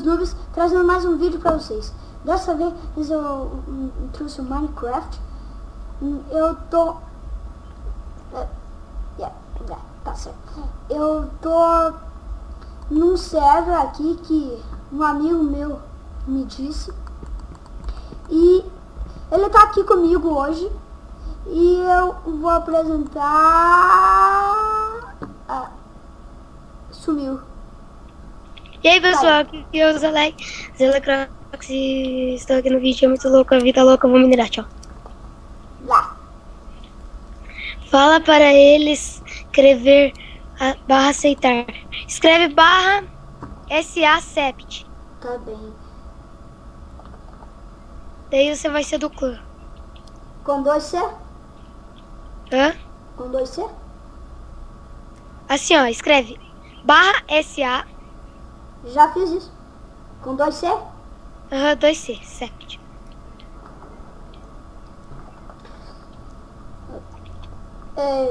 dos Noobs, trazendo mais um vídeo pra vocês. Dessa vez eu trouxe o Minecraft. Eu tô... tá certo. Eu tô num server aqui que um amigo meu me disse. E ele tá aqui comigo hoje. E eu vou apresentar... sumiu. E aí pessoal, aqui é o Zelecrox e estou aqui no vídeo, é muito louco, a vida louca, eu vou minerar, tchau. Lá. Fala para eles escrever barra aceitar. Escreve barra SA-Sept. Tá bem. Daí você vai ser do clã. Com 2C? Hã? Com 2C? Assim ó, escreve barra SA. Já fiz isso. Com 2C? 2C, Sept.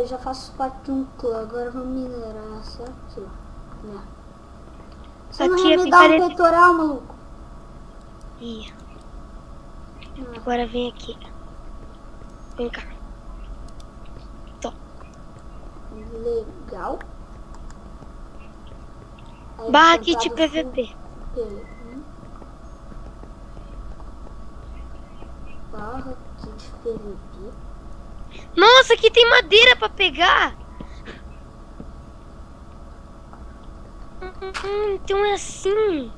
Já faço parte de um clã, agora vamos minerar, certo? Você não Aqui ia é me dar um picareta. peitoral, maluco? Ih. Agora vem aqui. Vem cá. Tó. Legal. Aí, Barra tentado kit PVP. Barra kit PVP. Nossa, aqui tem madeira pra pegar. Então é assim.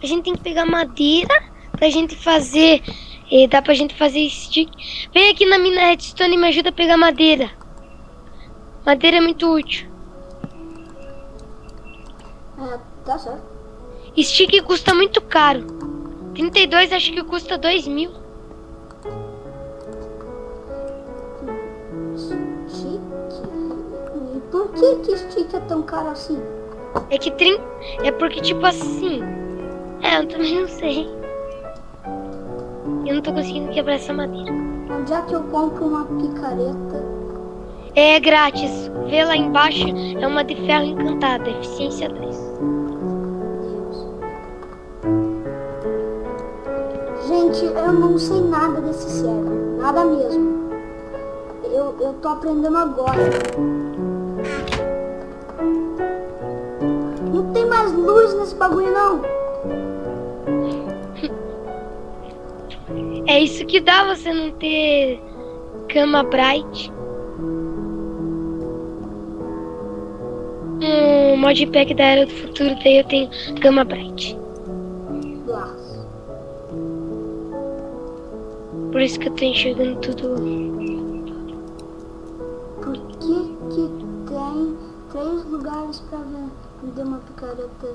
A gente tem que pegar madeira pra gente fazer. Dá pra gente fazer stick. Vem aqui na mina redstone e me ajuda a pegar madeira. Madeira é muito útil. Tá certo. Stick custa muito caro. 32 acho que custa 2.000. Stick? E por que stick é tão caro assim? É porque tipo assim. Eu também não sei. Eu não tô conseguindo quebrar essa madeira. Onde é que eu compro uma picareta? É grátis. Vê lá embaixo. É uma de ferro encantada. Eficiência 2. Deus. Gente, eu não sei nada desse server. Nada mesmo. Eu tô aprendendo agora. Não tem mais luz nesse bagulho, não. É isso que dá você não ter cama bright. Modpack da Era do Futuro, daí eu tenho cama bright. Nossa. Por isso que eu tô enxergando tudo. Por que tem 3 lugares pra vender uma picareta?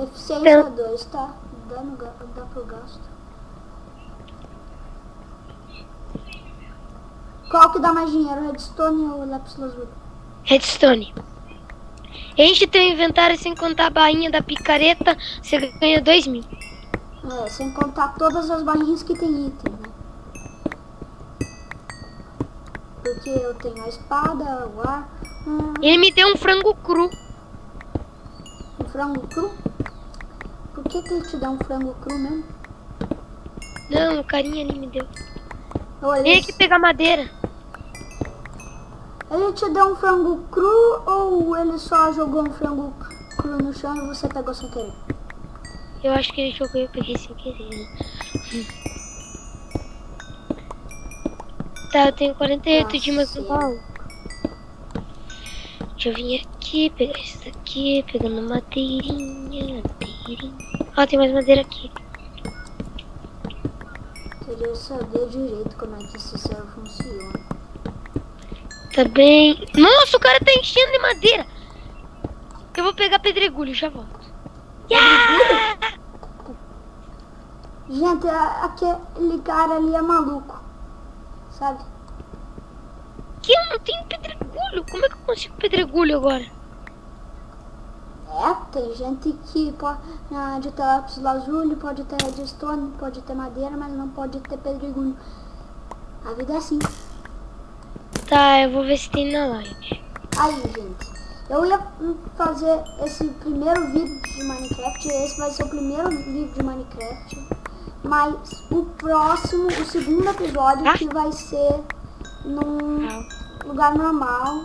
Eficiência 2, tá? Dá pro gasto. Qual que dá mais dinheiro, redstone ou lápis lazuli? Redstone. Enche teu inventário sem contar a bainha da picareta, você ganha 2.000. Sem contar todas as barrinhas que tem item, né? Porque eu tenho a espada, o ar... Ele me deu um frango cru. Um frango cru? Por que ele te dá um frango cru mesmo? Não, o carinha ali me deu. Ou Vem aqui pegar madeira. Ele te deu um frango cru ou ele só jogou um frango cru no chão e você pegou sem querer? Eu acho que ele jogou e eu peguei sem querer. Tá, eu tenho 48 dimas no baú. Deixa eu vir aqui, pegar isso daqui, pegando madeirinha. Ó, tem mais madeira aqui. Queria saber direito como é que esse server funciona. Tá bem. Nossa, o cara tá enchendo de madeira. Eu vou pegar pedregulho, já volto. Yeah! Gente, aquele cara ali é maluco. Sabe? Que eu não tenho pedregulho. Como é que eu consigo pedregulho agora? Tem gente que pode ter lápis lazuli, pode ter redstone, pode ter madeira, mas não pode ter pedregulho. A vida é assim. Tá, eu vou ver se tem na live. Aí, gente, Eu ia fazer esse primeiro vídeo de Minecraft, esse vai ser o primeiro vídeo de Minecraft, mas o próximo, o segundo episódio, que vai ser num lugar normal,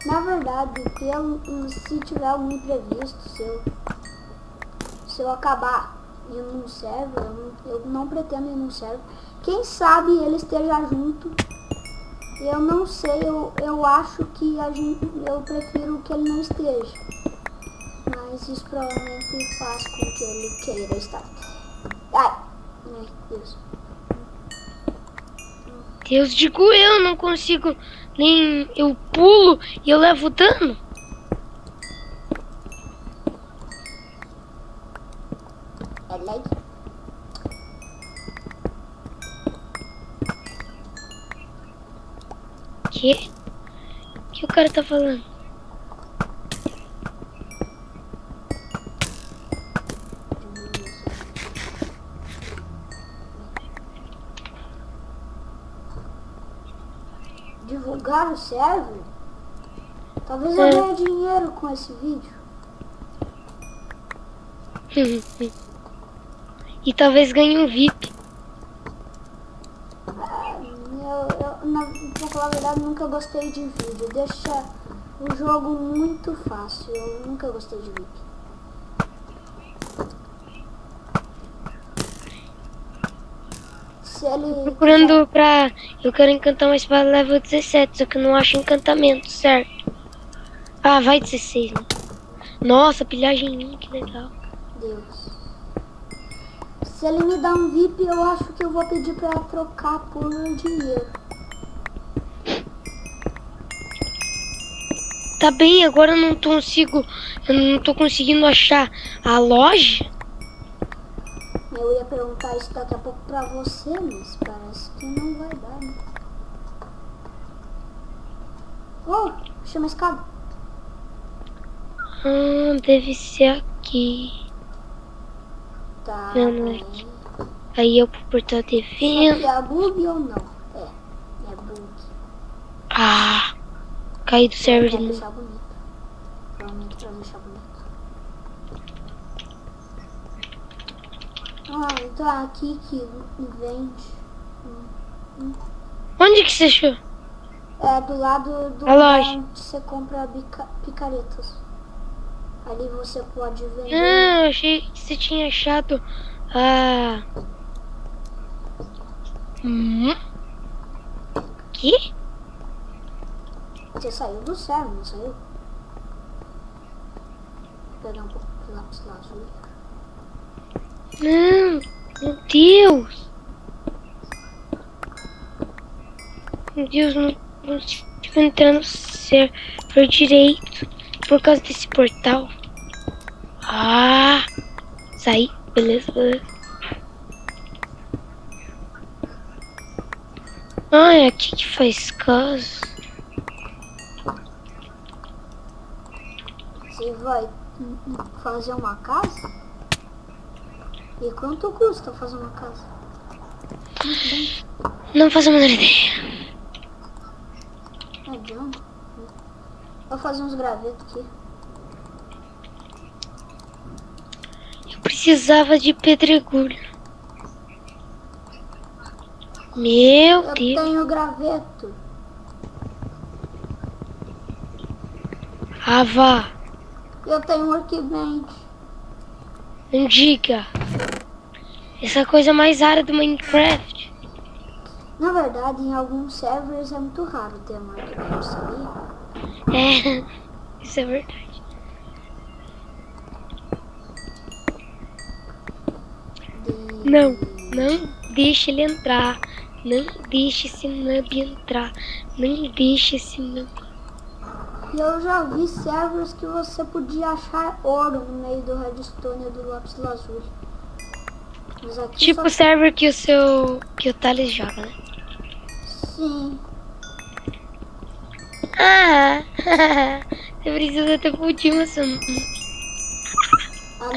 na verdade, se tiver algum imprevisto, se eu acabar indo num server, eu não pretendo ir num server, quem sabe ele esteja junto. Eu não sei, eu acho que eu prefiro que ele não esteja. Mas isso provavelmente faz com que ele queira estar. Ai, meu Deus. Deus, digo eu, não consigo nem... Eu pulo e eu levo dano. É lag. Que o cara tá falando? Divulgar o server? Talvez eu ganhe dinheiro com esse vídeo. E talvez ganhe um VIP. Pra falar a verdade, nunca gostei de vídeo. Deixa o jogo muito fácil. Eu nunca gostei de vídeo. Se ele Procurando pra... Eu quero encantar uma espada level 17, só que eu não acho encantamento, certo? Ah, vai 16, né? Nossa, pilhagem 1, que legal. Deus. Se ele me dá um VIP, eu acho que eu vou pedir pra trocar por dinheiro. Tá bem, agora eu não consigo... Eu não tô conseguindo achar a loja. Eu ia perguntar isso daqui a pouco pra você, mas parece que não vai dar, né? Oh, chama a escada. Deve ser aqui. Tá. Não é aqui. Aí eu pro portal de Isso vento. aqui é bug ou não? É bug. Ah, caí do server Pra de novo. deixar bonito. Provavelmente pra deixar bonito. Ah, então é aqui que vende. Onde que você achou? É do lado do A lugar loja. onde você compra picaretas. Ali você pode vender. Ah, eu achei que você tinha achado a... Que? Você saiu do server, não saiu? Vou pegar um pouco de lápis lazuli. Não, meu Deus. Meu Deus, não consigo entrar no server direito por causa desse portal. Ah, saí, beleza, beleza. Ah, é aqui que faz caso. Você vai fazer uma casa? E quanto custa fazer uma casa? Muito bem. Não faço a menor ideia. É John. Vou fazer uns gravetos aqui. Eu precisava de pedregulho. Meu Eu Deus. tenho graveto. Ah, vá. Eu tenho workbench. Não diga. Essa coisa mais rara do Minecraft. Na verdade, em alguns servers é muito raro ter um workbench, sabia? É, isso é verdade. Não deixe ele entrar. Não deixe esse nub entrar. Não deixe esse nub. E eu já vi servers que você podia achar ouro no meio do redstone e do lápis lazuli. Mas aqui Tipo o server que o Thales joga, né? Sim. Ah, você precisa ter putinho assim.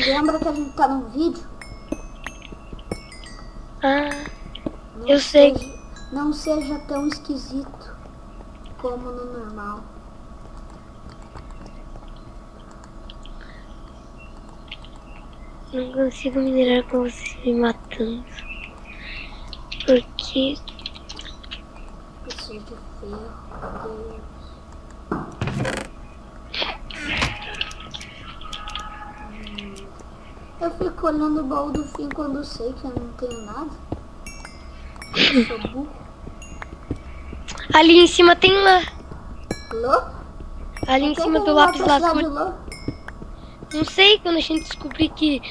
Lembra que a gente tá num vídeo? Ah, eu sei. Não seja tão esquisito como no normal. Não consigo minerar com você me matando. Porque... Preciso de ferro. Deus. Eu fico olhando o baú do fim quando eu sei que eu não tenho nada. Eu sou burro. Ali em cima tem lã. Lô? Ali em Por que cima que do não vai lápis precisar de lazuli. lô? Não sei, quando a gente descobrir que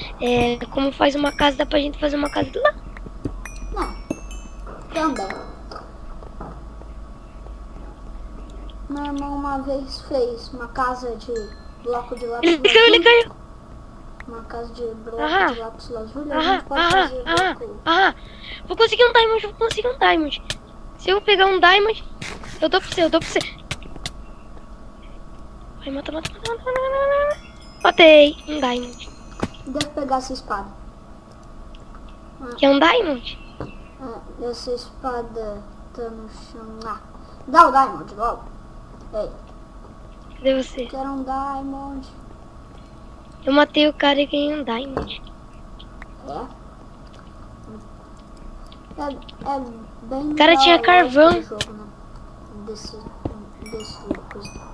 como faz uma casa, dá pra gente fazer uma casa de lã. Não. Também. Meu irmão uma vez fez uma casa de bloco de lápis Ele caiu, ele lazuli. caiu. Uma casa de bloco Aham. de lápis lazuli. A gente pode fazer bloco. Vou conseguir um diamond, vou conseguir um diamond. Se eu pegar um diamond, eu dou pra você, eu dou pra você. Vai, mata. Matei um diamond. Deve pegar essa espada. Que é um diamond? Essa espada tá no chão lá. Dá o diamond logo. Ei, Cadê você? quero um diamond. Eu matei o cara e ganhei um diamond. É bem O cara da tinha hora carvão. esse jogo, né? Desse coisa.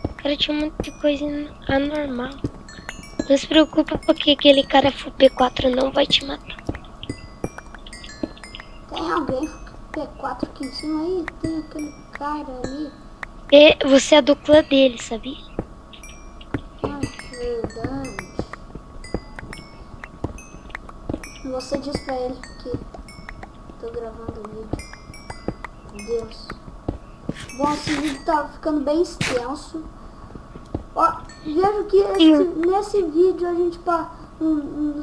O cara tinha muita coisa anormal. Não se preocupa porque aquele cara FP4 não vai te matar. Tem alguém P4 aqui em cima aí? Tem aquele cara ali. E você é do clã dele, sabia? Ah, verdade. Você diz pra ele que tô gravando o vídeo. Deus. Bom, esse vídeo tá ficando bem extenso. Ó, vejo que nesse vídeo a gente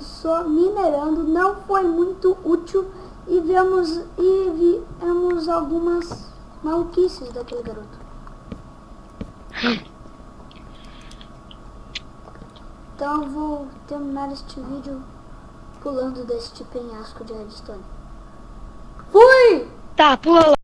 só minerando não foi muito útil e vemos algumas maluquices daquele garoto. Então eu vou terminar este vídeo pulando deste penhasco de redstone. Fui! Tá, pula lá.